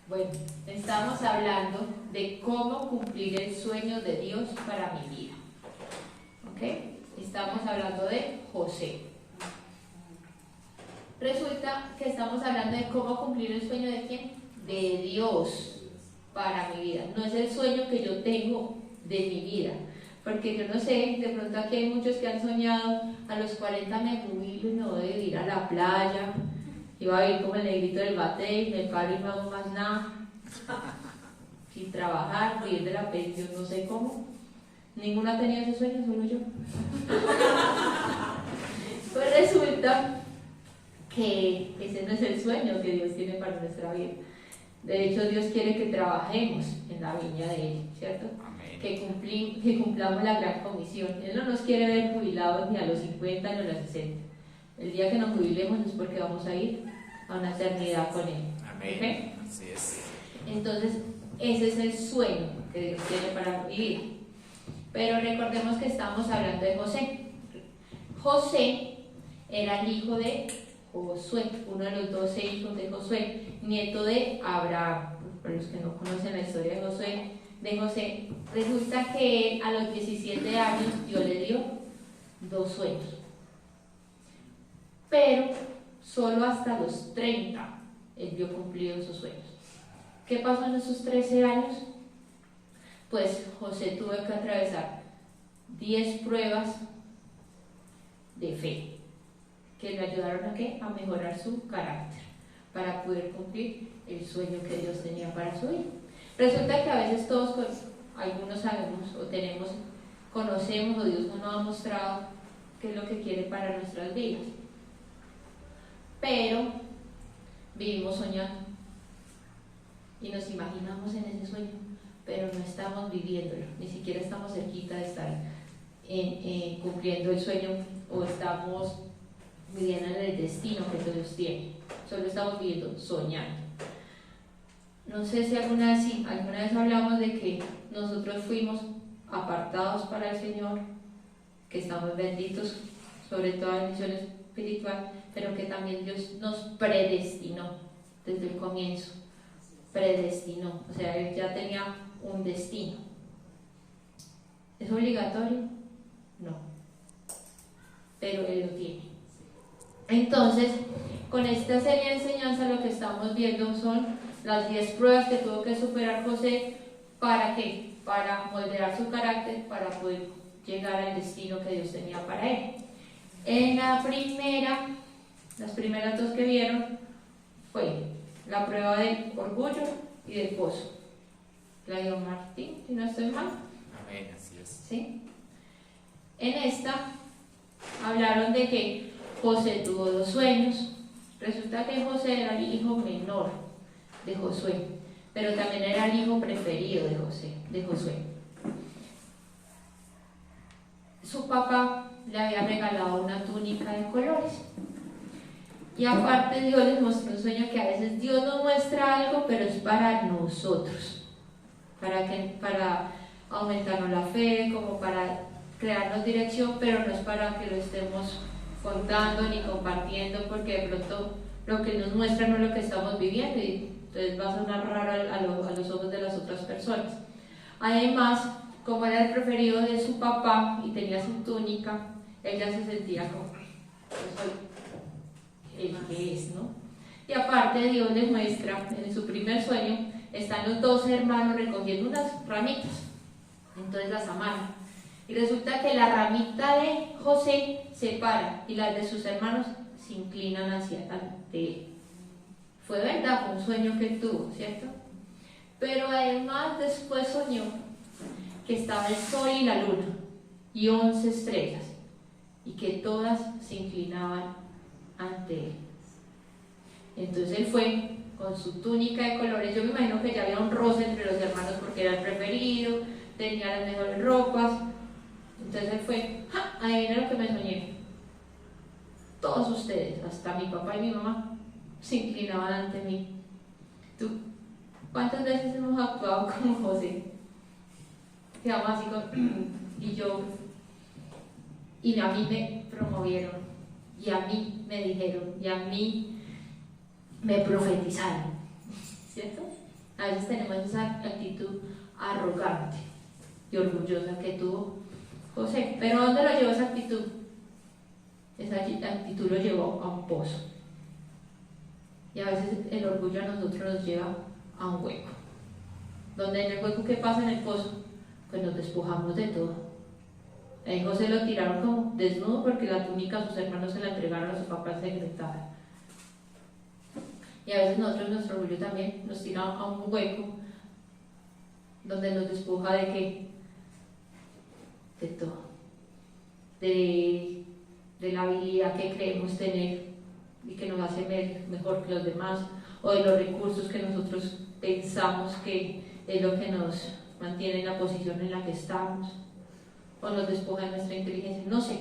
Bueno, estamos hablando de cómo cumplir el sueño de Dios para mi vida. ¿Ok? Estamos hablando de José. Resulta que estamos hablando de cómo cumplir el sueño de ¿quién? De Dios para mi vida. No es el sueño que yo tengo de mi vida. Porque yo no sé, de pronto aquí hay muchos que han soñado, a los 40 me jubilo y me voy a ir a la playa, y voy a vivir como el negrito del bate y me paro y no hago más nada, sin trabajar, vivir de la pensión, no sé cómo. Ninguno ha tenido ese sueño, solo yo. Pues resulta que ese no es el sueño que Dios tiene para nuestra vida. De hecho, Dios quiere que trabajemos en la viña de Él, ¿cierto? Que cumplamos la gran comisión. Él no nos quiere ver jubilados ni a los 50 ni a los 60. El día que nos jubilemos es porque vamos a ir a una eternidad con Él. Amén. ¿Okay? Así es. Entonces, ese es el sueño que Dios tiene para mi vida. Pero recordemos que estamos hablando de José. José era el hijo de Josué, uno de los 12 hijos de Josué, nieto de Abraham. Para los que no conocen la historia de José, resulta que a los 17 años Dios le dio 2 sueños, pero solo hasta los 30 él vio cumplidos esos sueños. ¿Qué pasó en esos 13 años? Pues José tuvo que atravesar 10 pruebas de fe que le ayudaron ¿a qué? A mejorar su carácter para poder cumplir el sueño que Dios tenía para su vida. Resulta que a veces todos, algunos sabemos o conocemos o Dios nos ha mostrado qué es lo que quiere para nuestras vidas, pero vivimos soñando y nos imaginamos en ese sueño, pero no estamos viviéndolo, ni siquiera estamos cerquita de estar cumpliendo el sueño o estamos viviendo en el destino que Dios tiene, solo estamos viviendo soñando. No sé si alguna vez hablamos de que nosotros fuimos apartados para el Señor, que estamos benditos sobre toda bendición espiritual, pero que también Dios nos predestinó desde el comienzo. Predestinó, o sea, Él ya tenía un destino. ¿Es obligatorio? No, pero Él lo tiene. Entonces, con esta serie de enseñanzas lo que estamos viendo son las 10 pruebas que tuvo que superar José. ¿Para qué? Para moldear su carácter, para poder llegar al destino que Dios tenía para él. En las primeras 2 que vieron fue la prueba del orgullo y del pozo. La dio Martín, si no estoy mal. Amén, así es. ¿Sí? En esta hablaron de que José tuvo 2 sueños. Resulta que José era el hijo menor de Josué, pero también era el hijo preferido de Josué. Su papá le había regalado una túnica de colores. Y aparte Dios les mostró un sueño que a veces Dios nos muestra algo, pero es para nosotros, para aumentarnos la fe, como para crearnos dirección, pero no es para que lo estemos contando ni compartiendo, porque de pronto lo que nos muestra no es lo que estamos viviendo y entonces va a sonar raro a los ojos de las otras personas. Además, como era el preferido de su papá y tenía su túnica, ella se sentía como yo soy el que es, ¿no? Y aparte Dios les muestra, en su primer sueño, están los 2 hermanos recogiendo unas ramitas, entonces las amarran. Y resulta que la ramita de José se para y las de sus hermanos se inclinan hacia él. Fue verdad, fue un sueño que él tuvo, ¿cierto? Pero además después soñó que estaba el sol y la luna y 11 estrellas y que todas se inclinaban ante él. Entonces él fue con su túnica de colores. Yo me imagino que ya había un roce entre los hermanos porque era el preferido, tenía las mejores ropas. Entonces él fue, ahí era lo que me soñé. Todos ustedes, hasta mi papá y mi mamá, se inclinaban ante mí. ¿Tú cuántas veces hemos actuado como José? Quedamos así y a mí me promovieron, y a mí me dijeron, y a mí me profetizaron, ¿cierto? A veces tenemos esa actitud arrogante y orgullosa que tuvo José. Pero ¿a dónde lo llevó esa actitud? Esa actitud lo llevó a un pozo. Y a veces el orgullo a nosotros nos lleva a un hueco. Donde en el hueco, ¿qué pasa en el pozo? Pues nos despojamos de todo. Ahí José lo tiraron como desnudo porque la túnica a sus hermanos se la entregaron a su papá ensangrentada. Y a veces nosotros, nuestro orgullo también nos tira a un hueco donde nos despoja de qué, de todo, de la habilidad que creemos tener y que nos hace mejor que los demás, o de los recursos que nosotros pensamos que es lo que nos mantiene en la posición en la que estamos, o nos despoja de nuestra inteligencia, no sé.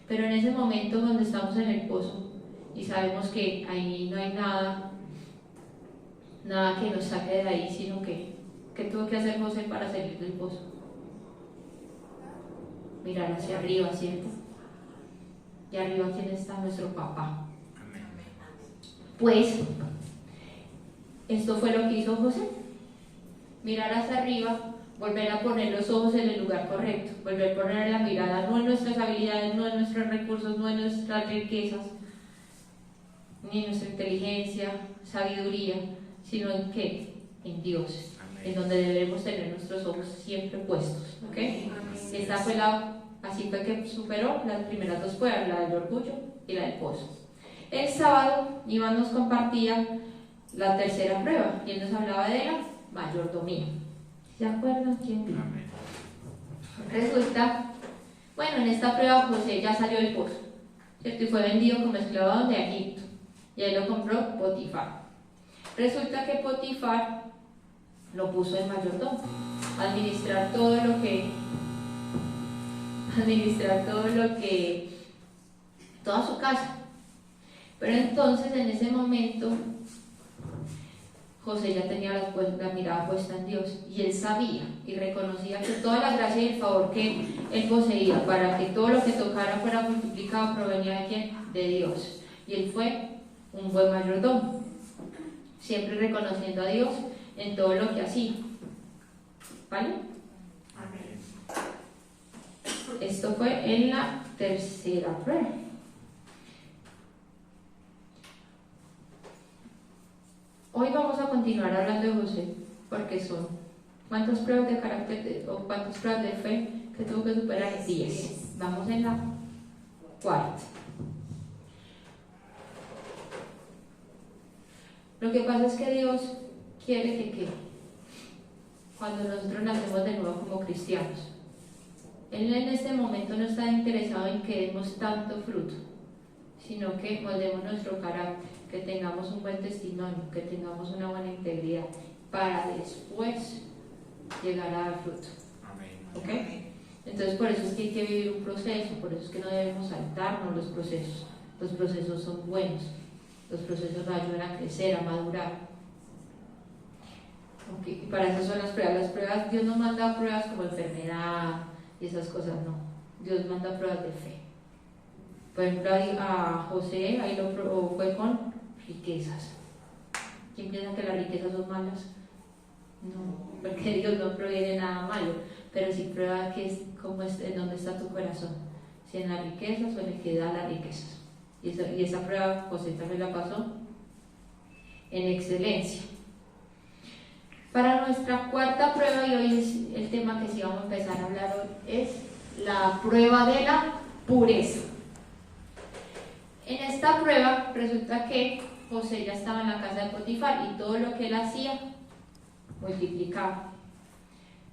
Pero en ese momento donde estamos en el pozo y sabemos que ahí no hay nada que nos saque de ahí, sino que tuvo que hacer José para salir del pozo. Mirar hacia arriba, ¿cierto? Y arriba, ¿quién está? Nuestro papá. Pues esto fue lo que hizo José: mirar hacia arriba, volver a poner los ojos en el lugar correcto, volver a poner la mirada no en nuestras habilidades, no en nuestros recursos, no en nuestras riquezas, ni en nuestra inteligencia, sabiduría, sino en qué, en Dios. Amén. En donde debemos tener nuestros ojos siempre puestos, ¿ok? Esta fue así fue que superó las primeras dos pruebas, la del orgullo y la del pozo. El sábado Iván nos compartía la tercera prueba y él nos hablaba de la mayordomía. ¿Se acuerdan quién? Amén. Resulta, bueno, en esta prueba José ya salió del pozo, ¿cierto? Y fue vendido como esclavo de Egipto, y él lo compró Potifar. Resulta que Potifar lo puso en mayordomo, administrar todo lo que, toda su casa. Pero entonces en ese momento José ya tenía la mirada puesta en Dios, y él sabía y reconocía que toda la gracia y el favor que él poseía para que todo lo que tocara fuera multiplicado provenía de ¿quién? De Dios. Y él fue un buen mayordomo, siempre reconociendo a Dios en todo lo que hacía. ¿Vale? Amén. Esto fue en la tercera prueba. Hoy vamos a continuar hablando de José, porque son ¿cuántas pruebas de carácter o cuántas pruebas de fe que tuvo que superar? 10. Vamos en la cuarta. Lo que pasa es que Dios quiere que cuando nosotros nacemos de nuevo como cristianos, Él en este momento no está interesado en que demos tanto fruto, sino que moldemos nuestro carácter, que tengamos un buen testimonio, que tengamos una buena integridad, para después llegar a dar fruto. Amén. ¿Ok? Entonces por eso es que hay que vivir un proceso, por eso es que no debemos saltarnos los procesos. Los procesos son buenos, los procesos nos ayudan a crecer, a madurar. Okay. Y para eso son las pruebas. Las pruebas, Dios no manda pruebas como enfermedad y esas cosas, no. Dios manda pruebas de fe. Por ejemplo, a José ahí lo fue con riquezas. ¿Quién piensa que las riquezas son malas? No, porque Dios no proviene nada malo, pero sí prueba que es como en dónde está tu corazón, si en las riquezas o en el que da las riquezas. Y esa prueba José también la pasó en excelencia. Para nuestra cuarta prueba, y hoy es el tema que sí vamos a empezar a hablar hoy, es la prueba de la pureza. En esta prueba resulta que José ya estaba en la casa de Potifar y todo lo que él hacía multiplicaba.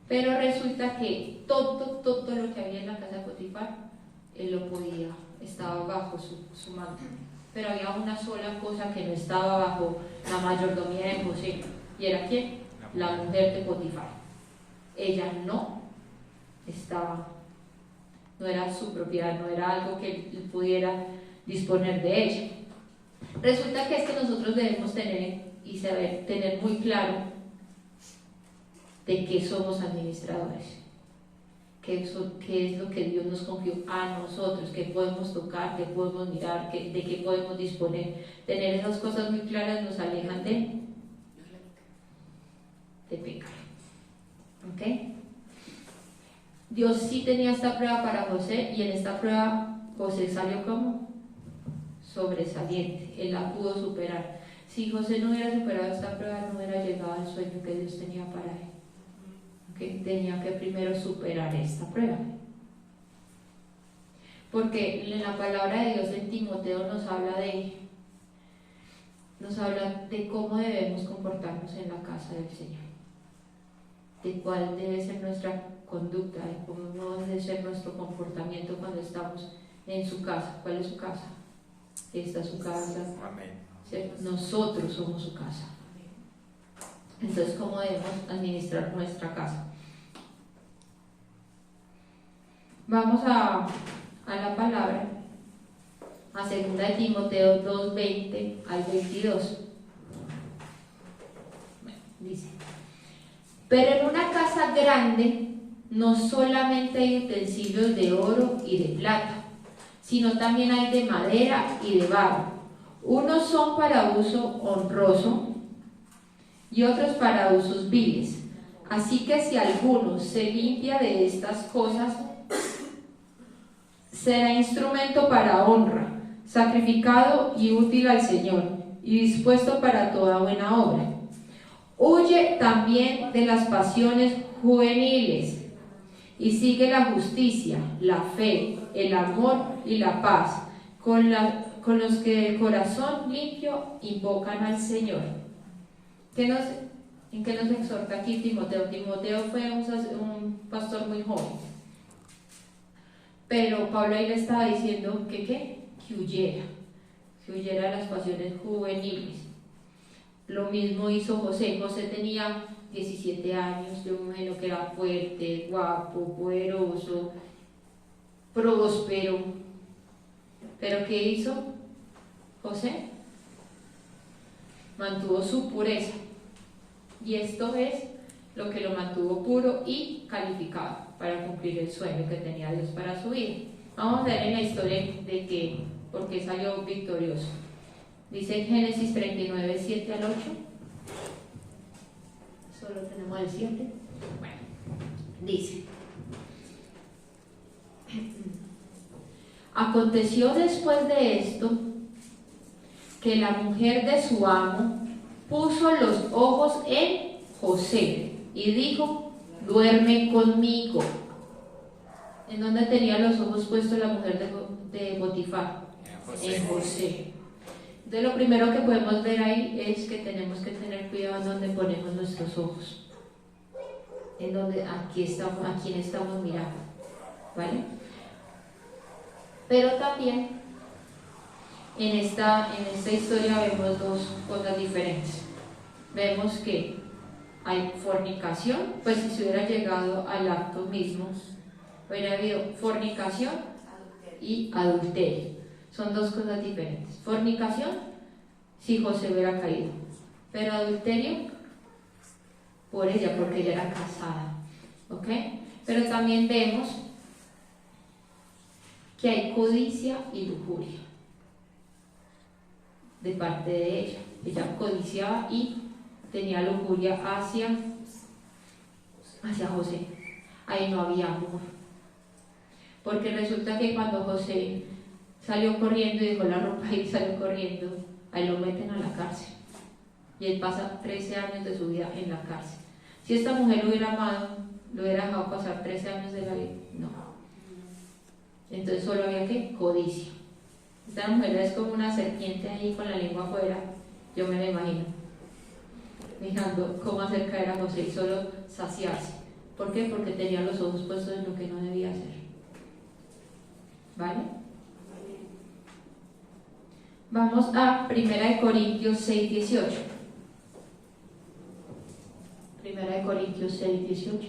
Pero resulta que todo lo que había en la casa de Potifar, él lo podía, estaba bajo su mando. Pero había una sola cosa que no estaba bajo la mayordomía de José, y era ¿quién? La mujer de Potifar. Ella no era su propiedad, no era algo que él pudiera disponer de ella. Resulta que es que nosotros debemos tener muy claro de qué somos administradores, qué es lo que Dios nos confió a nosotros, qué podemos tocar, qué podemos mirar, de qué podemos disponer. Tener esas cosas muy claras nos alejan de pecar. ¿Ok? Dios sí tenía esta prueba para José, y en esta prueba José salió como sobresaliente. Él la pudo superar. Si José no hubiera superado esta prueba, no hubiera llegado al sueño que Dios tenía para él. ¿Okay? Tenía que primero superar esta prueba. Porque en la palabra de Dios en Timoteo nos habla de cómo debemos comportarnos en la casa del Señor, de cuál debe ser nuestra conducta, de cómo debe ser nuestro comportamiento cuando estamos en su casa. ¿Cuál es su casa? Esta es su casa. Amén. Nosotros somos su casa. Entonces, ¿cómo debemos administrar nuestra casa? Vamos a la palabra, a 2 de Timoteo 2:20 al 22. Dice: pero en una casa grande no solamente hay utensilios de oro y de plata, sino también hay de madera y de barro. Unos son para uso honroso y otros para usos viles. Así que si alguno se limpia de estas cosas, será instrumento para honra, sacrificado y útil al Señor, y dispuesto para toda buena obra. Huye también de las pasiones juveniles y sigue la justicia, la fe, el amor y la paz, con los que de corazón limpio invocan al Señor. ¿En qué nos exhorta aquí Timoteo? Timoteo fue un pastor muy joven, pero Pablo ahí le estaba diciendo que huyera de las pasiones juveniles. Lo mismo hizo José. José tenía 17 años, yo me imagino que era fuerte, guapo, poderoso, próspero. ¿Pero qué hizo José? Mantuvo su pureza, y esto es lo que lo mantuvo puro y calificado para cumplir el sueño que tenía Dios para su vida. Vamos a ver en la historia de por qué salió victorioso. Dice en Génesis 39, 7 al 8. Solo tenemos el 7. Bueno, dice: aconteció después de esto que la mujer de su amo puso los ojos en José y dijo: duerme conmigo. ¿En dónde tenía los ojos puestos la mujer de Potifar? En José. Entonces lo primero que podemos ver ahí es que tenemos que tener cuidado en donde ponemos nuestros ojos, en donde a quién estamos mirando, ¿vale? Pero también en esta historia vemos dos cosas diferentes. Vemos que hay fornicación, pues si se hubiera llegado al acto mismo, hubiera habido fornicación y adulterio. Son dos cosas diferentes. Fornicación, si José hubiera caído, pero adulterio por ella, porque ella era casada. ¿Ok? Pero también vemos que hay codicia y lujuria de parte de ella. Ella codiciaba y tenía lujuria hacia José. Ahí no había amor, porque resulta que cuando José salió corriendo y dejó la ropa y salió corriendo, ahí lo meten a la cárcel, y él pasa 13 años de su vida en la cárcel. Si esta mujer lo hubiera amado, lo hubiera dejado pasar 13 años de la vida. No. Entonces solo había que codicia. Esta mujer es como una serpiente ahí con la lengua afuera, yo me la imagino, mirando cómo hacer caer a José y solo saciarse. ¿Por qué? Porque tenía los ojos puestos en lo que no debía hacer. ¿Vale? Vamos a 1 Corintios 6, 18. 1 Corintios 6, 18.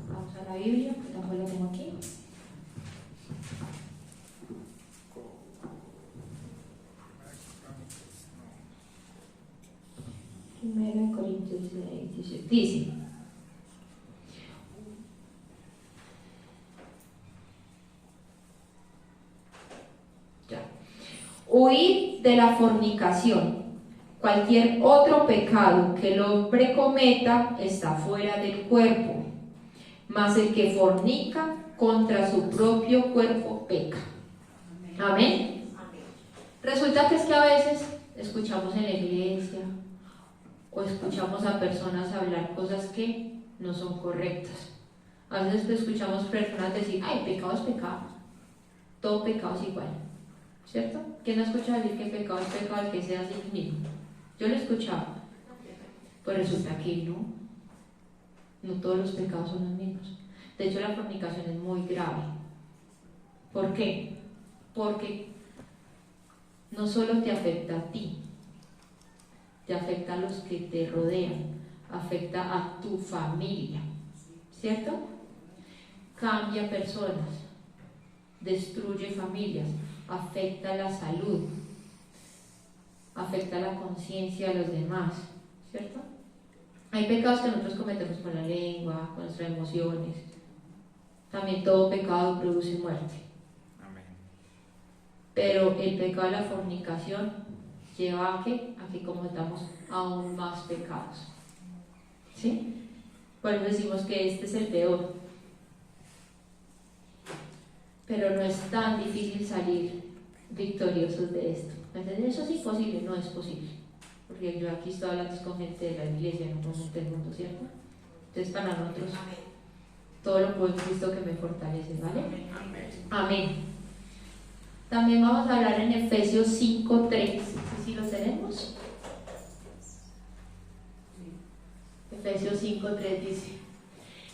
Vamos a la Biblia, que tampoco la tengo aquí. Primero Corintios 6, 18. Dice: Huid de la fornicación. Cualquier otro pecado que el hombre cometa está fuera del cuerpo, mas el que fornica contra su propio cuerpo peca. Amén. Resulta que es que a veces escuchamos en la iglesia o escuchamos a personas hablar cosas que no son correctas. A veces escuchamos personas decir, ay, pecado es pecado, todo pecado es igual, ¿cierto? ¿Quién no escucha decir que pecado es pecado el que sea así mismo? Yo lo he escuchado, pues resulta que no todos los pecados son los mismos. De hecho, la fornicación es muy grave. ¿Por qué? Porque no solo te afecta a ti, te afecta a los que te rodean, afecta a tu familia, ¿cierto? Cambia personas, destruye familias, afecta la salud, afecta la conciencia de los demás, ¿cierto? Hay pecados que nosotros cometemos con la lengua, con nuestras emociones. También todo pecado produce muerte. Amén. Pero el pecado de la fornicación lleva a que cometamos aún más pecados. ¿Sí? Por eso decimos que este es el peor. Pero no es tan difícil salir victoriosos de esto. Entonces, eso es imposible, no es posible. Porque yo aquí estoy hablando con gente de la iglesia, no con gente del mundo, ¿cierto? Entonces, para nosotros, todo lo puedo en Cristo que me fortalece, ¿vale? Amén. También vamos a hablar en Efesios 5:3. ¿Sí lo tenemos? Efesios 5:3 dice: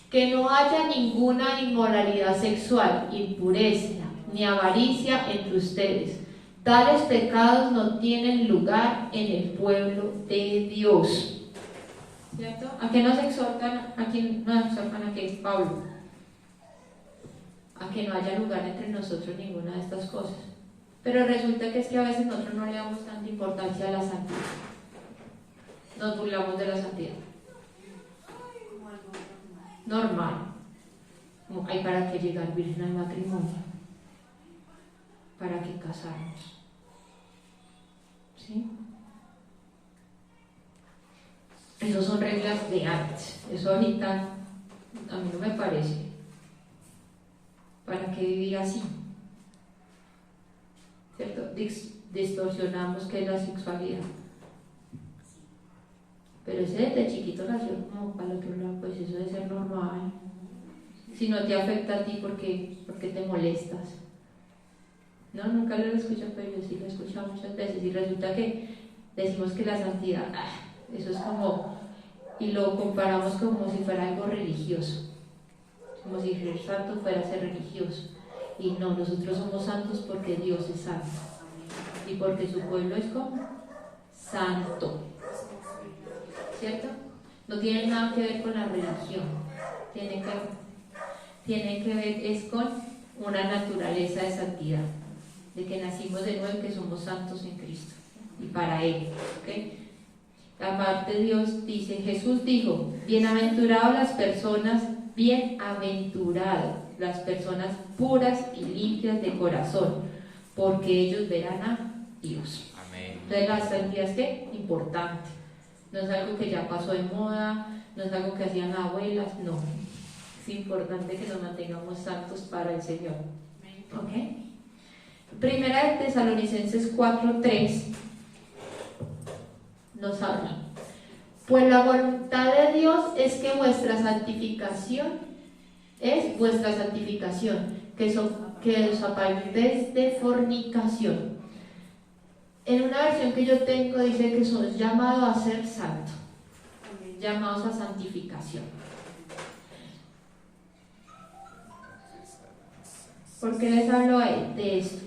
que no haya ninguna inmoralidad sexual, impureza, ni avaricia entre ustedes. Tales pecados no tienen lugar en el pueblo de Dios. ¿Cierto? ¿A qué nos exhortan? ¿A quién nos exhortan? ¿A qué? Pablo. A que no haya lugar entre nosotros ninguna de estas cosas. Pero resulta que es que a veces nosotros no le damos tanta importancia a la santidad. Nos burlamos de la santidad. Normal. Como hay para qué llegar virgen al matrimonio, para qué casarnos. ¿Sí? Esas son reglas de antes. Eso ahorita a mí no me parece. ¿Para qué vivir así? ¿Cierto? Distorsionamos que es la sexualidad. Pero ese desde chiquito nació como para lo que uno, pues eso debe ser normal. Si no te afecta a ti, ¿por qué te molestas? No, nunca lo he escuchado, pero yo sí lo he escuchado muchas veces. Y resulta que decimos que la santidad, eso es como, y lo comparamos como si fuera algo religioso. Como si ser santo fuera ser religioso. Y no, nosotros somos santos porque Dios es santo. Y porque su pueblo es como santo. ¿Cierto? No tiene nada que ver con la religión. Tiene que ver es con una naturaleza de santidad. De que nacimos de nuevo y que somos santos en Cristo. Y para Él. ¿Okay? Aparte Dios dice, Jesús dijo, bienaventuradas las personas puras y limpias de corazón, porque ellos verán a Dios. Amén. Entonces la santidad es ¿qué? Importante. No es algo que ya pasó de moda, no es algo que hacían abuelas, no. Es importante que nos mantengamos santos para el Señor. ¿Ok? Primera de Tesalonicenses 4:3 nos habla. Pues la voluntad de Dios es que vuestra santificación, que os apartéis de fornicación. En una versión que yo tengo dice que somos llamados a ser santos, llamados a santificación. ¿Por qué les hablo de esto?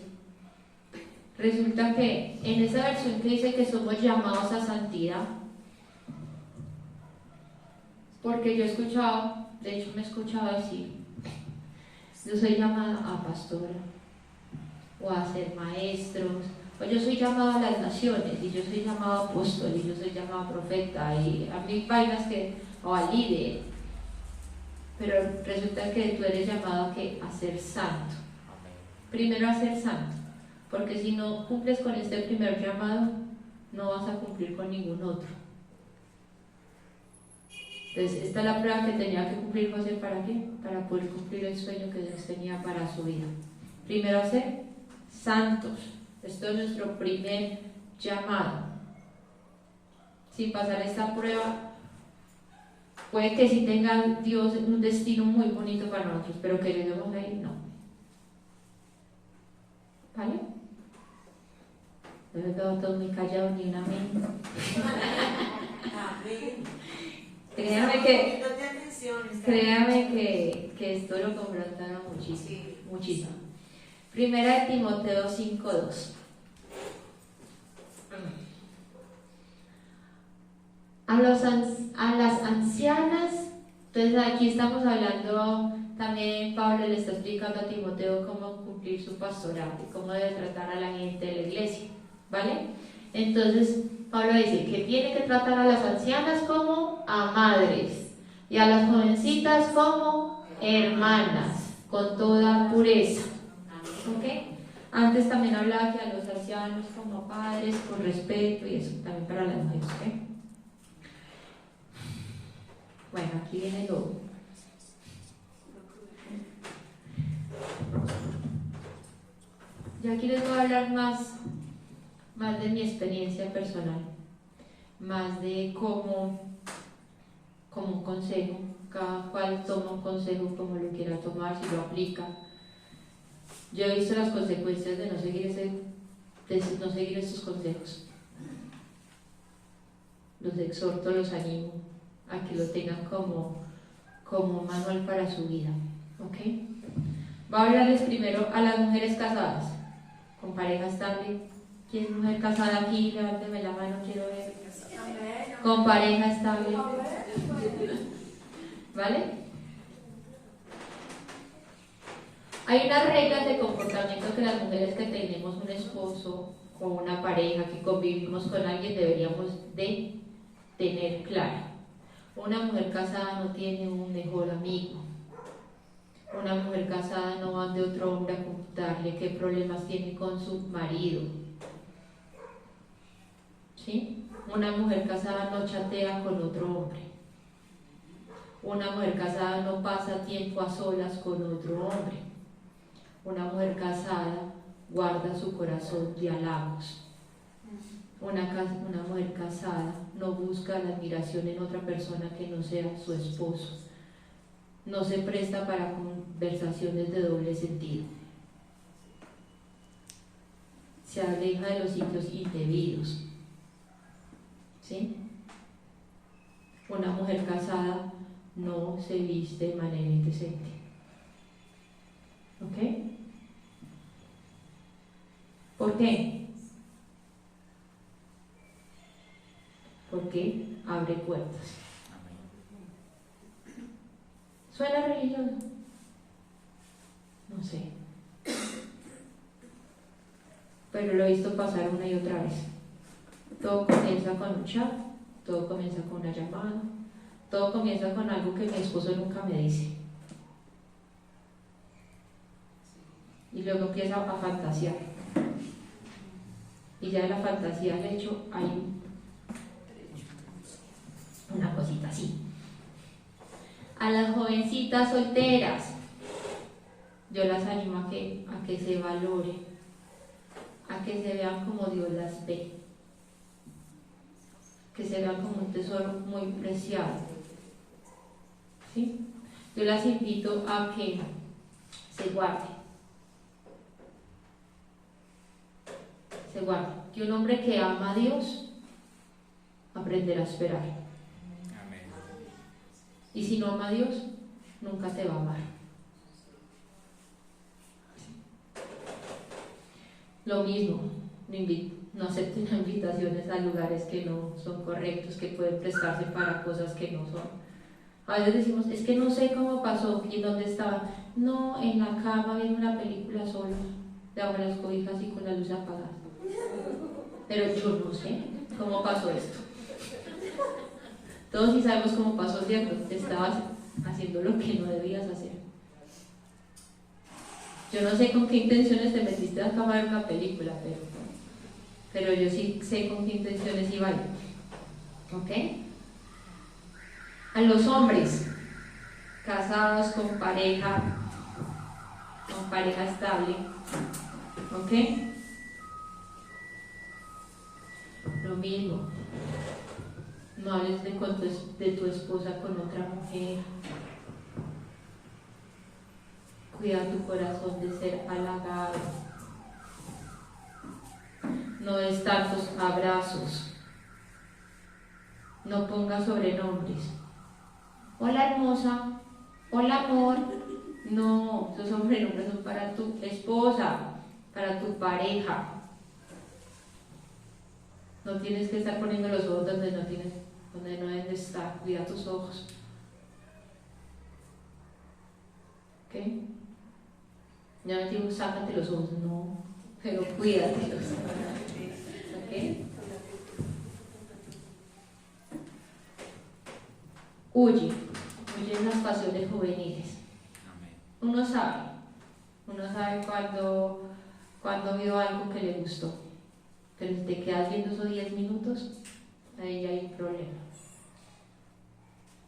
Resulta que en esa versión que dice que somos llamados a santidad, porque yo he escuchado, de hecho me he escuchado decir, yo soy llamada a pastora, o a ser maestros, o yo soy llamado a las naciones, y yo soy llamado apóstol, y yo soy llamado a profeta, y a mil vainas o a líder. Pero resulta que tú eres llamado a ser santo. Primero a ser santo, porque si no cumples con este primer llamado, no vas a cumplir con ningún otro. Entonces, esta es la prueba que tenía que cumplir José. ¿Para qué? Para poder cumplir el sueño que Dios tenía para su vida. Primero, ser santos. Esto es nuestro primer llamado. Sin pasar esta prueba, puede que sí tenga Dios un destino muy bonito para nosotros, pero que lleguemos ahí, no. ¿Vale? No veo todos muy callados, ni un amén. Créame que esto lo confrontaron muchísimo, muchísimo. Primera de Timoteo 5:2. A las ancianas, entonces aquí estamos hablando, también Pablo le está explicando a Timoteo cómo cumplir su pastorado y cómo debe tratar a la gente de la iglesia, ¿vale? Entonces Pablo dice que tiene que tratar a las ancianas como a madres y a las jovencitas como hermanas, con toda pureza, ¿ok? Antes también hablaba que a los ancianos como padres, con respeto, y eso también para las mujeres, ¿ok? Bueno, aquí viene lo. Yo aquí les voy a hablar más de mi experiencia personal, más de cómo un consejo, cada cual toma un consejo como lo quiera tomar, si lo aplica. Yo he visto las consecuencias de no seguir estos consejos. Los exhorto, los animo a que lo tengan como manual para su vida, ¿ok? Voy a hablarles primero a las mujeres casadas, con pareja estable. ¿Quién es mujer casada aquí? Levánteme la mano, quiero ver. Con pareja estable. ¿Vale? Hay unas reglas de comportamiento que las mujeres que tenemos un esposo o una pareja, que convivimos con alguien, deberíamos de tener clara. Una mujer casada no tiene un mejor amigo. Una mujer casada no va de otro hombre a contarle qué problemas tiene con su marido. ¿Sí? Una mujer casada no chatea con otro hombre. Una mujer casada no pasa tiempo a solas con otro hombre. Una mujer casada guarda su corazón de halagos. Una mujer casada no busca la admiración en otra persona que no sea su esposo. No se presta para conversaciones de doble sentido. Se aleja de los sitios indebidos. ¿Sí? Una mujer casada no se viste de manera indecente. ¿Ok? ¿Por qué? Porque abre puertas. ¿Suena religioso? No sé. Pero lo he visto pasar una y otra vez. Todo comienza con un chat, todo comienza con una llamada, todo comienza con algo que mi esposo nunca me dice. Y luego empieza a fantasear. Y ya de la fantasía le hecho hay una cosita así. A las jovencitas solteras, yo las animo a que se valoren, a que se vean como Dios las ve, que se vean como un tesoro muy preciado. ¿Sí? Yo las invito a que se guarden. Que un hombre que ama a Dios aprenderá a esperar. Amén. Y si no ama a Dios, nunca te va a amar. Lo mismo, no acepten invitaciones a lugares que no son correctos, que pueden prestarse para cosas que no son. A veces decimos, es que no sé cómo pasó y dónde estaba. No, en la cama viendo una película solo, debajo de las cobijas y con la luz apagada. Pero yo no sé cómo pasó esto. Todos sí sabemos cómo pasó, ¿cierto? Estabas haciendo lo que no debías hacer. Yo no sé con qué intenciones te metiste a ver una película, pero yo sí sé con qué intenciones iba ahí. ¿Ok? A los hombres casados con pareja estable, ¿ok? Lo mismo, no hables de tu esposa con otra mujer. Cuida tu corazón de ser halagado. No des tantos abrazos. No pongas sobrenombres. Hola hermosa, hola amor. No, esos sobrenombres son para tu esposa, para tu pareja. No tienes que estar poniendo los ojos donde no deben de estar. Cuida tus ojos. ¿Ok? Ya no digo sácate los ojos, no, pero cuídatelos. ¿Ok? Huye de las pasiones juveniles. Uno sabe cuando vio algo que le gustó, pero si te quedas viendo esos 10 minutos, ahí ya hay un problema.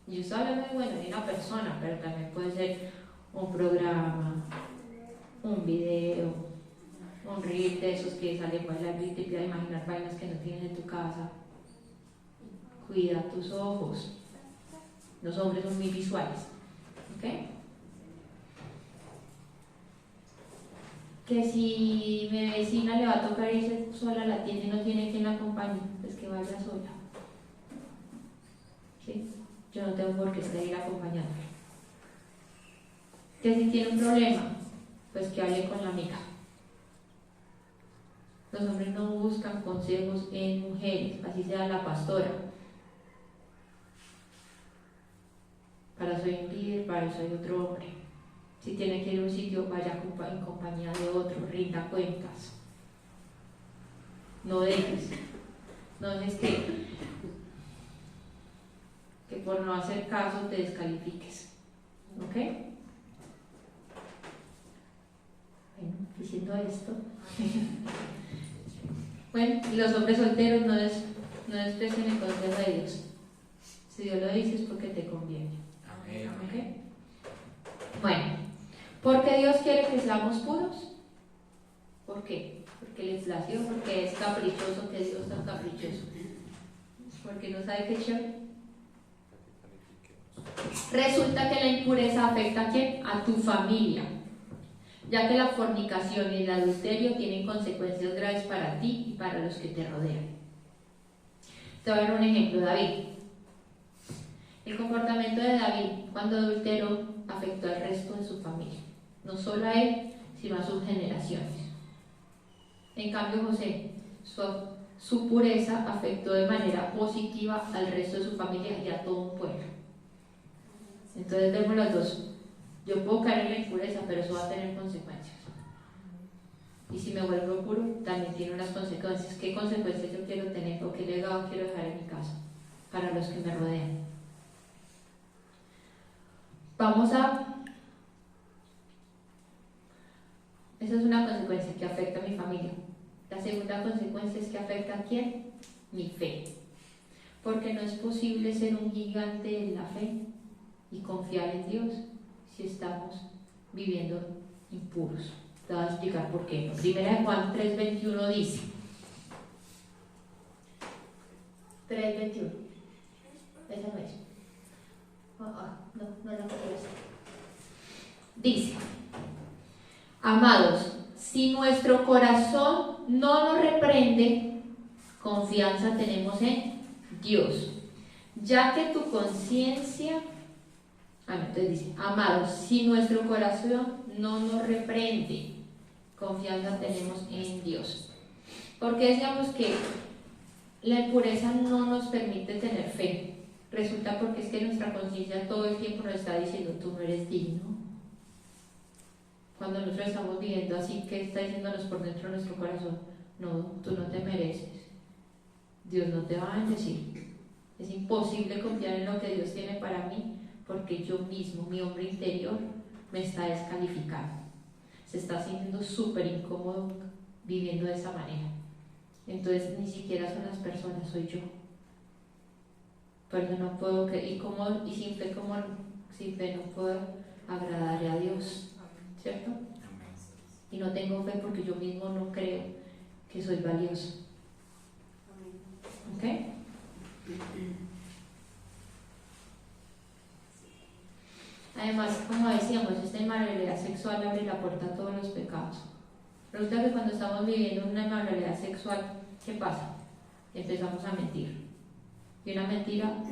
Yo estoy hablando de una persona, pero también puede ser un programa, un video, un reel de esos que salen bailando y te piden imaginar vainas que no tienes en tu casa. Cuida tus ojos. Los hombres son muy visuales. ¿Ok? Que si mi vecina le va a tocar irse sola a la tienda y no tiene quien la acompañe, pues que vaya sola. ¿Sí? Yo no tengo por qué estar ir acompañándola. Que si tiene un problema, pues que hable con la amiga. Los hombres no buscan consejos en mujeres, así sea la pastora. Para eso hay un líder, para eso hay otro hombre. Si tiene que ir a un sitio, vaya en compañía de otro, rinda cuentas. No dejes que por no hacer caso te descalifiques. ¿Ok? Bueno, diciendo esto. Bueno, los hombres solteros no desprecien el consejo de Dios. Si Dios lo dice es porque te conviene. Amén. ¿Okay? Bueno, ¿por qué Dios quiere que seamos puros? ¿Por qué? Porque legislación, porque es caprichoso, que Dios tan caprichoso. Porque no sabe qué chévere. Resulta que la impureza afecta ¿a quién? A tu familia, ya que la fornicación y el adulterio tienen consecuencias graves para ti y para los que te rodean. Te voy a dar un ejemplo, David. El comportamiento de David cuando adulteró afectó al resto de su familia, no solo a él, sino a sus generaciones. En cambio, José, su pureza afectó de manera positiva al resto de su familia y a todo un pueblo. Entonces vemos las dos. Yo puedo caer en la impureza, pero eso va a tener consecuencias. Y si me vuelvo puro, también tiene unas consecuencias. ¿Qué consecuencias yo quiero tener o qué legado quiero dejar en mi casa para los que me rodean? Esa es una consecuencia que afecta a mi familia. La segunda consecuencia es que afecta a ¿quién? Mi fe. Porque no es posible ser un gigante en la fe y confiar en Dios si estamos viviendo impuros. Te voy a explicar por qué. Primera de Juan 3:21 dice 3:21. Esa no es. No la puedo. Dice: amados, si nuestro corazón no nos reprende, confianza tenemos en Dios, ya que tu conciencia. Entonces dice: amados, si nuestro corazón no nos reprende, confianza tenemos en Dios. Porque decíamos que la impureza no nos permite tener fe. Resulta porque es que nuestra conciencia todo el tiempo nos está diciendo: tú no eres digno. Cuando nosotros estamos viviendo así, ¿qué está diciéndonos por dentro de nuestro corazón? No, tú no te mereces. Dios no te va a bendecir. Es imposible confiar en lo que Dios tiene para mí, porque yo mismo, mi hombre interior, me está descalificando. se está sintiendo súper incómodo viviendo de esa manera. Entonces ni siquiera son las personas, soy yo. Pero no puedo y sin fe no puedo agradar a Dios, ¿cierto? Y no tengo fe porque yo mismo no creo que soy valioso. ¿Ok? Además, como decíamos, esta inmoralidad sexual abre la puerta a todos los pecados. Resulta que cuando estamos viviendo una inmoralidad sexual, ¿qué pasa? Empezamos a mentir. Y una mentira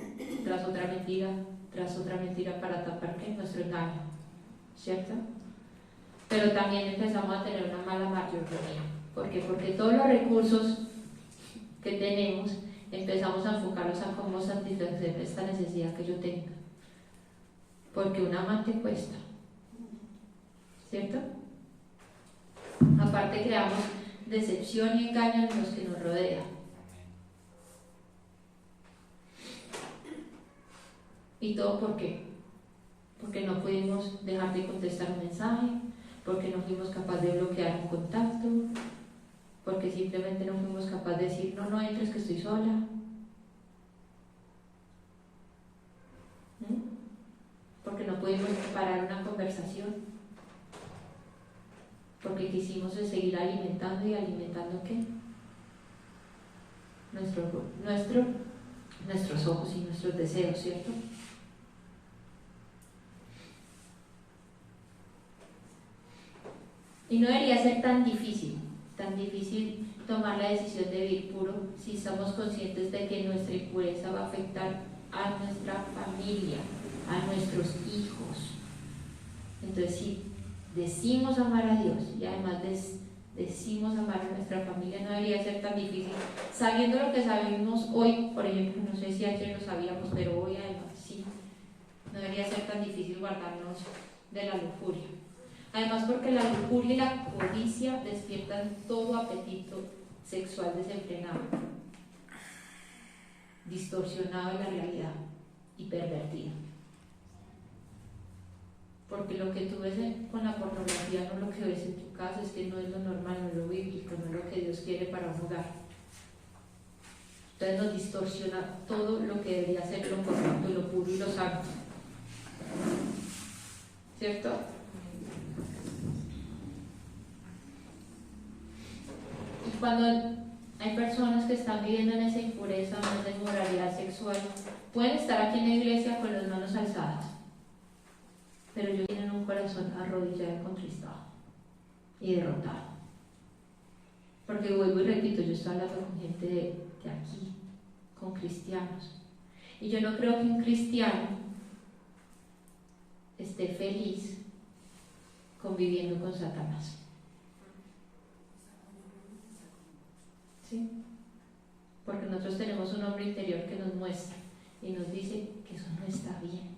tras otra mentira para tapar ¿qué? Nuestro engaño, ¿cierto? Pero también empezamos a tener una mala mayordomía. ¿Por qué? Porque todos los recursos que tenemos empezamos a enfocarlos a cómo satisfacer esta necesidad que yo tenga. Porque un amante cuesta, ¿cierto? Aparte creamos decepción y engaño en los que nos rodean. ¿Y todo por qué? Porque no pudimos dejar de contestar un mensaje, porque no fuimos capaces de bloquear un contacto, porque simplemente no fuimos capaces de decir, no entres que estoy sola. Porque no pudimos parar una conversación, porque quisimos seguir alimentando y alimentando ¿qué? Nuestros ojos y nuestros deseos, ¿cierto? Y no debería ser tan difícil tomar la decisión de vivir puro si somos conscientes de que nuestra impureza va a afectar a nuestra familia, a nuestros hijos. Entonces, si decimos amar a Dios y además decimos amar a nuestra familia, no debería ser tan difícil, sabiendo lo que sabemos hoy. Por ejemplo, no sé si ayer lo sabíamos, pero hoy además sí, no debería ser tan difícil guardarnos de la lujuria. Además, porque la lujuria y la codicia despiertan todo apetito sexual desenfrenado, distorsionado de la realidad y pervertido. Porque lo que tú ves con la pornografía no es lo que ves en tu casa, es que no es lo normal, no es lo bíblico, no es lo que Dios quiere para un hogar. Entonces nos distorsiona todo lo que debería ser lo correcto, lo puro y lo santo. ¿Cierto? Y cuando hay personas que están viviendo en esa impureza, en esa inmoralidad sexual, pueden estar aquí en la iglesia con las manos alzadas, pero ellos tienen un corazón arrodillado y contristado y derrotado. Porque vuelvo y repito, yo estoy hablando con gente de aquí, con cristianos. Y yo no creo que un cristiano esté feliz conviviendo con Satanás. ¿Sí? Porque nosotros tenemos un hombre interior que nos muestra y nos dice que eso no está bien.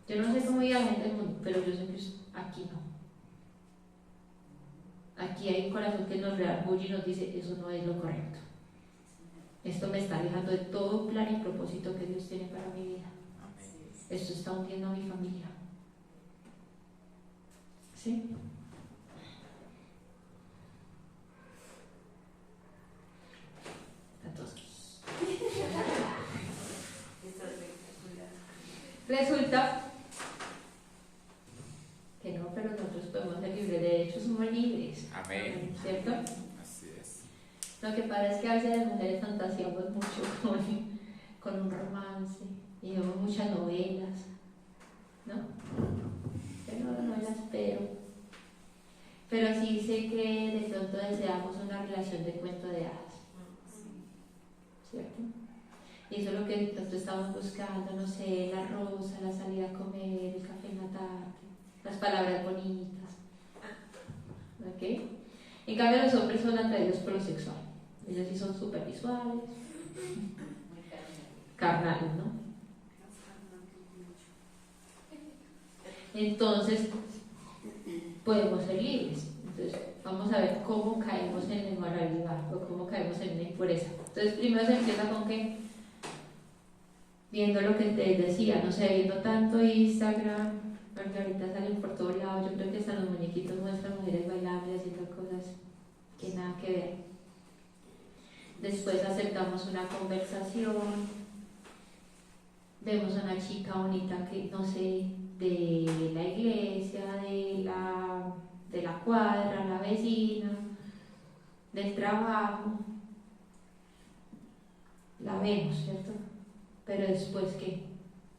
Yo no sé cómo vive la gente del mundo, pero yo sé que aquí no. Aquí hay un corazón que nos redarguye y nos dice, eso no es lo correcto. Esto me está alejando de todo plan y propósito que Dios tiene para mi vida. Esto está hundiendo a mi familia. ¿Sí? Resulta que no, pero nosotros podemos ser libres, de hecho somos libres. Amén. ¿Cierto? Así es. Lo que pasa es que a veces las mujeres fantaseamos mucho con un romance y vemos muchas novelas, ¿no? Pero novelas, pero sí sé que de pronto deseamos una relación de cuento de hadas, ¿cierto? Y eso es lo que nosotros estamos buscando, no sé, la rosa, la salida a comer, el café en la tarde, las palabras bonitas. ¿Ok? En cambio los hombres son atraídos por lo sexual. Ellos sí son súper visuales, carnales, ¿no? Entonces, podemos ser libres. Entonces, vamos a ver cómo caemos en la inmoralidad o cómo caemos en una impureza. Entonces, primero se empieza con que viendo lo que te decía, no sé, viendo tanto Instagram, porque ahorita salen por todos lados. Yo creo que hasta los muñequitos muestran mujeres bailando y haciendo cosas que nada que ver. Después aceptamos una conversación, vemos a una chica bonita que, no sé, de la iglesia, de la cuadra, la vecina, del trabajo, la vemos, ¿cierto? Pero después, ¿qué?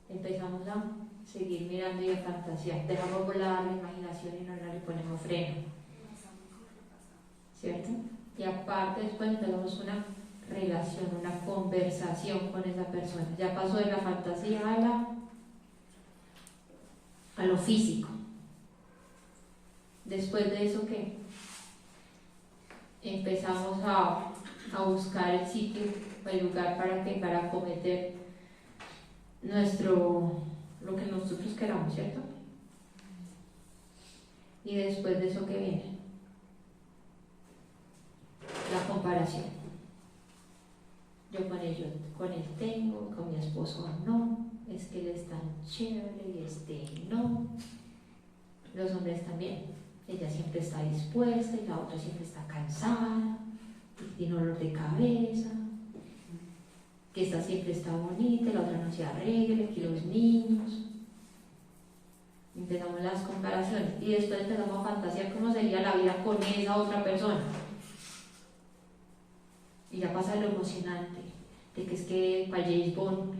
Empezamos a seguir mirando y a fantasear, dejamos volar la imaginación y no le ponemos freno, ¿cierto? Y aparte después empezamos una relación, una conversación con esa persona. Ya pasó de la fantasía a lo físico. Después de eso, ¿qué? Empezamos a buscar el sitio, el lugar para cometer lo que nosotros queramos, ¿cierto? Y después de eso, ¿qué viene? La comparación. Yo con él tengo, con mi esposo no, es que él es tan chévere y no. Los hombres también, ella siempre está dispuesta y la otra siempre está cansada, y tiene dolor de cabeza, que esta siempre está bonita, la otra no se arregla, aquí los niños. Empezamos las comparaciones y después empezamos a fantasear cómo sería la vida con esa otra persona. Y ya pasa lo emocionante, de que es que para James Bond,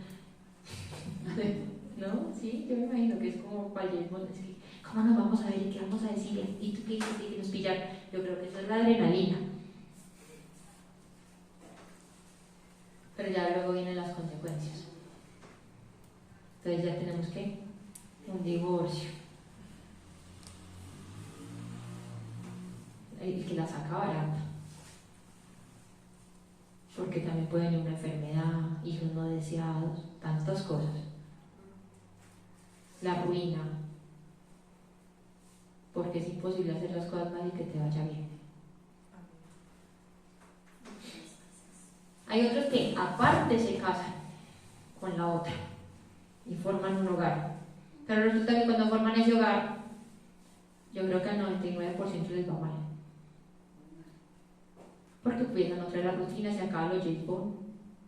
¿no? Sí, yo me imagino que es como para James Bond, es que, ¿cómo nos vamos a ver y qué vamos a decir? ¿Y tú qué dices que nos pillan? Yo creo que eso es la adrenalina. Pero ya luego vienen las consecuencias. Entonces ya tenemos que un divorcio. El que la saca barata. Porque también puede venir una enfermedad, hijos no deseados, tantas cosas. La ruina, porque es imposible hacer las cosas mal y que te vaya bien. Hay otros que aparte se casan con la otra y forman un hogar, pero resulta que cuando forman ese hogar, yo creo que al 99% les va mal. Porque empiezan otra vez la rutina, se acaba lo James Bond,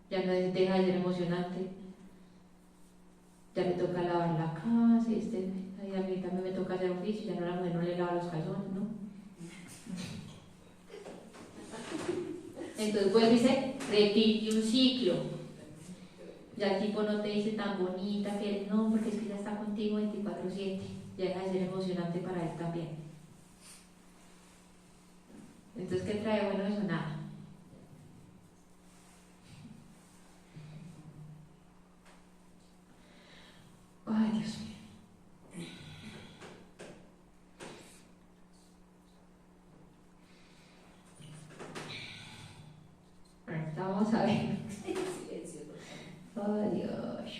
ya no deja de ser emocionante, ya le toca lavar la casa, y a mí también me toca hacer oficio, ya no, la mujer no le lava los calzones, ¿no? Entonces pues dice, repite un ciclo, ya el tipo no te dice tan bonita que eres, no, porque es que ya está contigo 24/7, ya deja de ser emocionante para él también. Entonces, ¿qué trae bueno eso? Nada. Ay, Dios mío. Ahorita vamos a ver. Oh, Dios.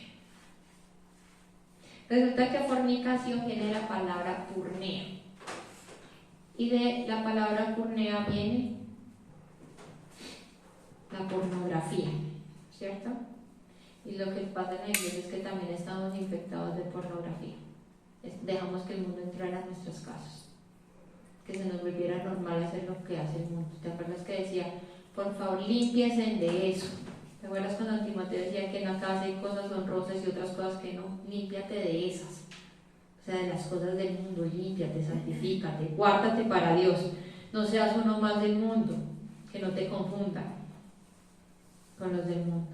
Resulta que fornicación viene de la palabra purnea. Y de la palabra purnea viene la pornografía, ¿cierto? Y lo que pasa en la iglesia es que también estamos infectados de pornografía. Dejamos que el mundo entrara a nuestras casas, que se nos volviera normal hacer lo que hace el mundo. ¿Te acuerdas que decía, por favor, límpiense de eso? ¿Te acuerdas cuando Timoteo decía que en la casa hay cosas honrosas y otras cosas que no? Límpiate de esas. O sea, de las cosas del mundo, límpiate, santifícate, guárdate para Dios. No seas uno más del mundo, que no te confunda con los del mundo.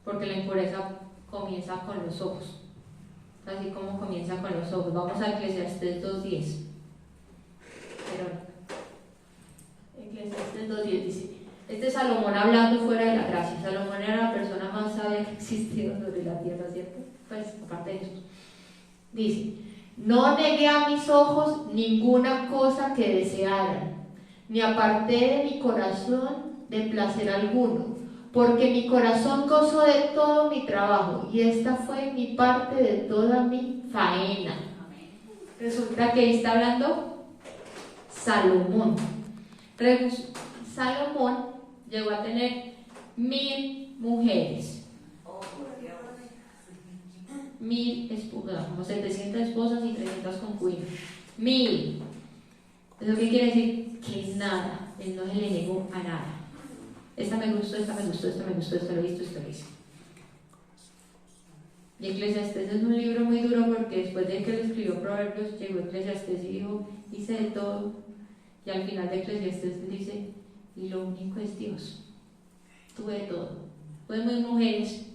Porque la impureza comienza con los ojos, así como comienza con los ojos. Vamos a Eclesiastés 2:10. Eclesiastés 2:10 dice, este es Salomón hablando fuera de la gracia. Salomón era la persona más sabia que existió sobre la tierra, ¿cierto? Pues, aparte de Jesús. Dice, no negué a mis ojos ninguna cosa que desearan, ni aparté de mi corazón de placer alguno, porque mi corazón gozó de todo mi trabajo, y esta fue mi parte de toda mi faena. Resulta que ahí está hablando Salomón. Salomón llegó a tener 1000 mujeres. como 700 esposas y 300 concubinas. 1000. ¿Eso qué quiere decir? Que nada, él no se le negó a nada. Esta me gustó, esta me gustó, esta me gustó, esto lo he visto, esto lo hice. Y Eclesiastés es un libro muy duro porque después de que él escribió Proverbios, llegó Eclesiastés y dijo, hice de todo. Y al final de Eclesiastés dice, y lo único es Dios. Tuve de todo. Tuve muy mujeres.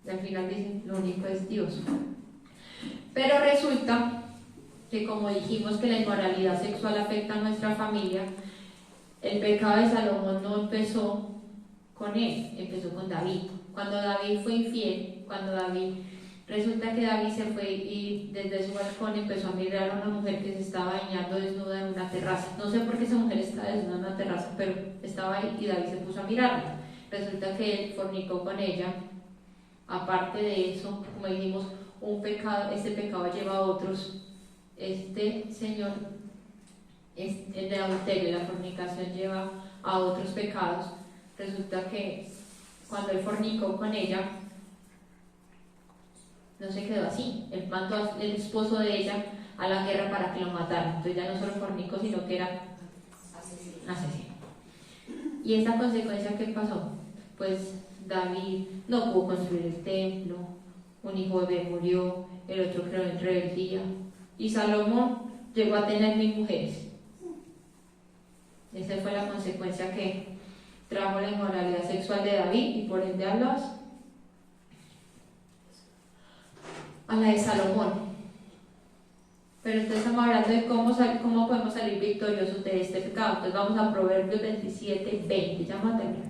Y al final dicen, lo único es Dios. Pero resulta que como dijimos que la inmoralidad sexual afecta a nuestra familia, el pecado de Salomón no empezó con él, empezó con David. Cuando David fue infiel, resulta que David se fue y desde su balcón empezó a mirar a una mujer que se estaba bañando desnuda en una terraza. No sé por qué esa mujer estaba desnuda en una terraza, pero estaba ahí y David se puso a mirarla. Resulta que él fornicó con ella. Aparte de eso, como dijimos, este pecado lleva a otros. Este señor, el de adulterio, la fornicación lleva a otros pecados. Resulta que cuando él fornicó con ella, no se quedó así. Él mandó al esposo de ella a la guerra para que lo mataran. Entonces ya no solo fornicó, sino que era asesino. ¿Y esta consecuencia qué pasó? Pues David no pudo construir el templo, un hijo de él murió, el otro creó en rebeldía, y Salomón llegó a tener 1000 mujeres. Esa fue la consecuencia que trajo la inmoralidad sexual de David y por ende a la de Salomón. Pero entonces estamos hablando de cómo podemos salir victoriosos de este pecado. Entonces vamos a Proverbios 27, 20. Ya vamos a terminar.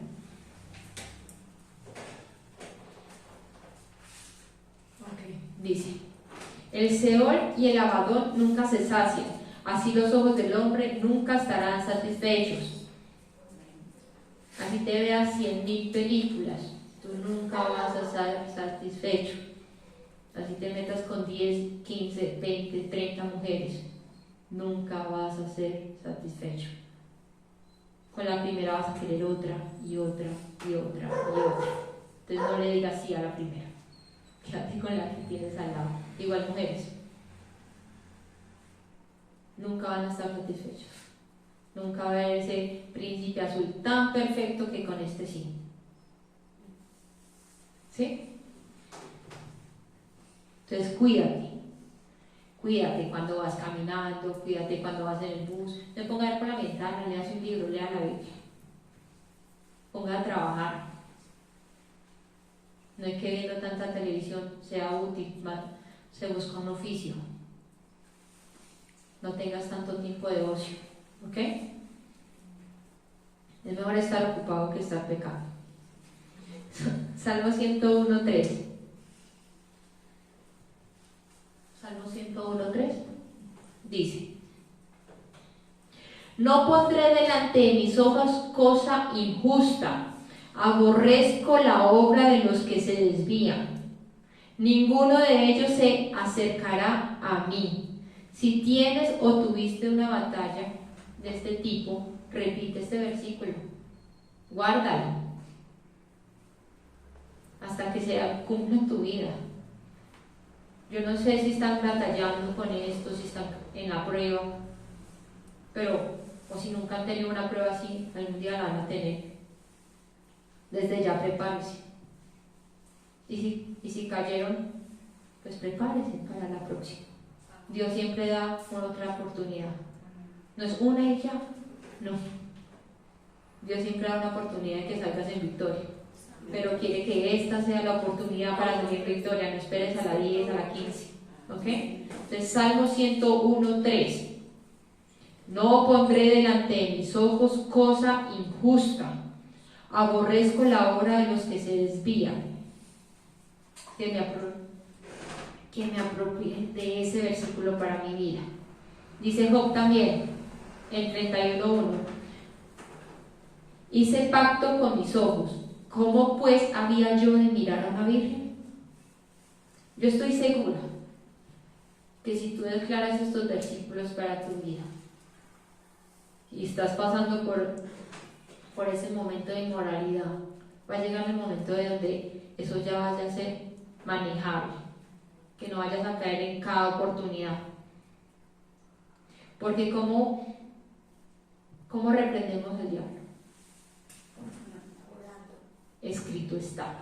Dice, el Seol y el Abadón nunca se sacian, así los ojos del hombre nunca estarán satisfechos. Así te veas 100.000 películas, tú nunca vas a estar satisfecho. Así te metas con 10, 15, 20, 30 mujeres, nunca vas a ser satisfecho. Con la primera vas a querer otra y otra y otra y otra. Entonces no le digas sí a la primera. Quédate con la que tienes al lado. Igual mujeres. Nunca van a estar satisfechos. Nunca va a haber ese príncipe azul tan perfecto que con este sí. ¿Sí? Entonces cuídate. Cuídate cuando vas caminando, cuídate cuando vas en el bus. No te pongas a ver por la ventana, leas un libro, lea la Biblia. Ponga a trabajar. No es que viendo tanta televisión sea útil, se busca un oficio. No tengas tanto tiempo de ocio, ¿ok? Es mejor estar ocupado que estar pecando. Salmo 101.3. Salmo 101.3 dice: no pondré delante de mis ojos cosa injusta. Aborrezco la obra de los que se desvían. Ninguno de ellos se acercará a mí. Si tienes o tuviste una batalla de este tipo, repite este versículo. Guárdalo hasta que se cumpla en tu vida. Yo no sé si están batallando con esto, si están en la prueba, o si nunca han tenido una prueba así, algún día la van a tener. Desde ya prepárese. Y si cayeron, pues prepárese para la próxima. Dios siempre da otra oportunidad. No es una y ya, no. Dios siempre da una oportunidad de que salgas en victoria. Pero quiere que esta sea la oportunidad para tener victoria. No esperes a la 10, a la 15. ¿Ok? Entonces, Salmo 101.3. No pondré delante de mis ojos cosa injusta. Aborrezco la obra de los que se desvían. Que me apropie de ese versículo para mi vida. Dice Job también, en 31.1. Hice pacto con mis ojos. ¿Cómo pues había yo de mirar a una virgen? Yo estoy segura que si tú declaras estos versículos para tu vida y estás pasando por ese momento de inmoralidad, va a llegar el momento de donde eso ya vaya a ser manejable. que no vayas a caer en cada oportunidad. Porque ¿cómo reprendemos al diablo? Escrito está.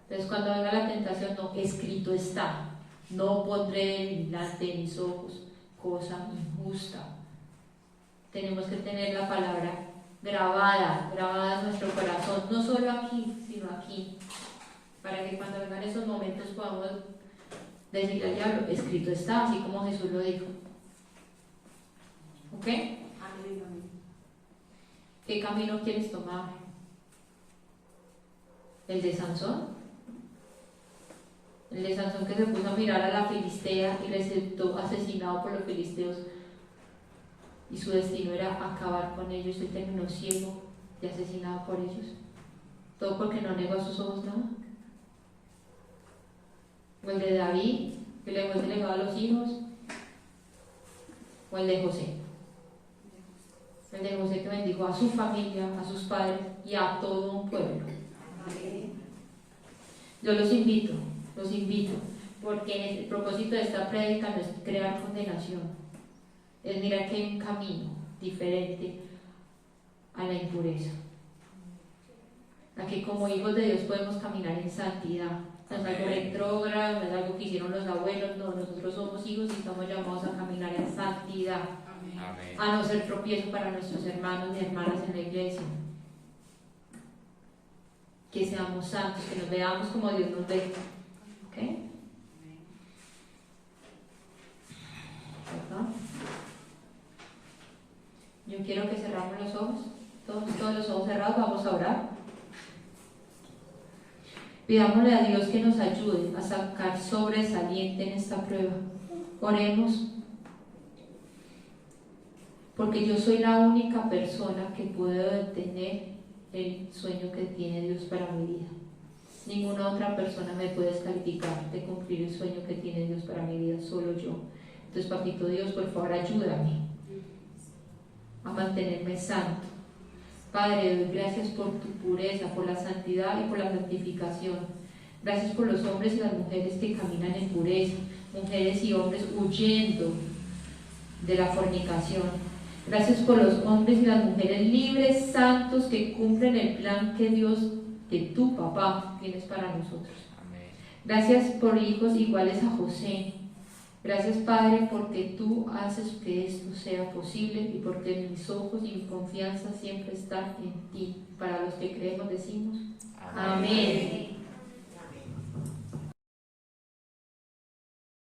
Entonces cuando venga la tentación, no, escrito está. No pondré delante de mis ojos cosa injusta. Tenemos que tener la palabra grabada en nuestro corazón, no solo aquí, sino aquí, para que cuando vengan esos momentos podamos decirle al diablo, escrito está, así como Jesús lo dijo. ¿Ok? ¿Qué camino quieres tomar? ¿El de Sansón? El de Sansón que se puso a mirar a la filistea y resultó asesinado por los filisteos y su destino era acabar con ellos y terminó ciego y asesinado por ellos. Todo porque no negó a sus ojos nada. O el de David, que le dejó ese legado a los hijos. O el de José. El de José que bendijo a su familia, a sus padres y a todo un pueblo. Yo los invito, porque el propósito de esta prédica no es crear condenación, es mirar que hay un camino diferente a la impureza, a que como hijos de Dios podemos caminar en santidad. No es algo retrógrado, no es algo que hicieron los abuelos, no, nosotros somos hijos y estamos llamados a caminar en santidad. Amén. A no ser tropiezo para nuestros hermanos y hermanas en la iglesia. Que seamos santos, que nos veamos como Dios nos ve. ¿Ok? ¿Verdad? Yo quiero que cerramos los ojos, todos los ojos cerrados, vamos a orar. Pidámosle a Dios que nos ayude a sacar sobresaliente en esta prueba. Oremos, porque yo soy la única persona que puedo detener el sueño que tiene Dios para mi vida. Ninguna otra persona me puede descalificar de cumplir el sueño que tiene Dios para mi vida, solo yo. Entonces, Papito Dios, por favor, ayúdame a mantenerme santo. Padre, doy gracias por tu pureza, por la santidad y por la santificación. Gracias por los hombres y las mujeres que caminan en pureza, mujeres y hombres huyendo de la fornicación. Gracias por los hombres y las mujeres libres, santos, que cumplen el plan que Dios, que tu papá, tienes para nosotros. Amén. Gracias por hijos iguales a José. Gracias, Padre, porque tú haces que esto sea posible y porque mis ojos y mi confianza siempre están en ti. Para los que creemos decimos amén. Amén.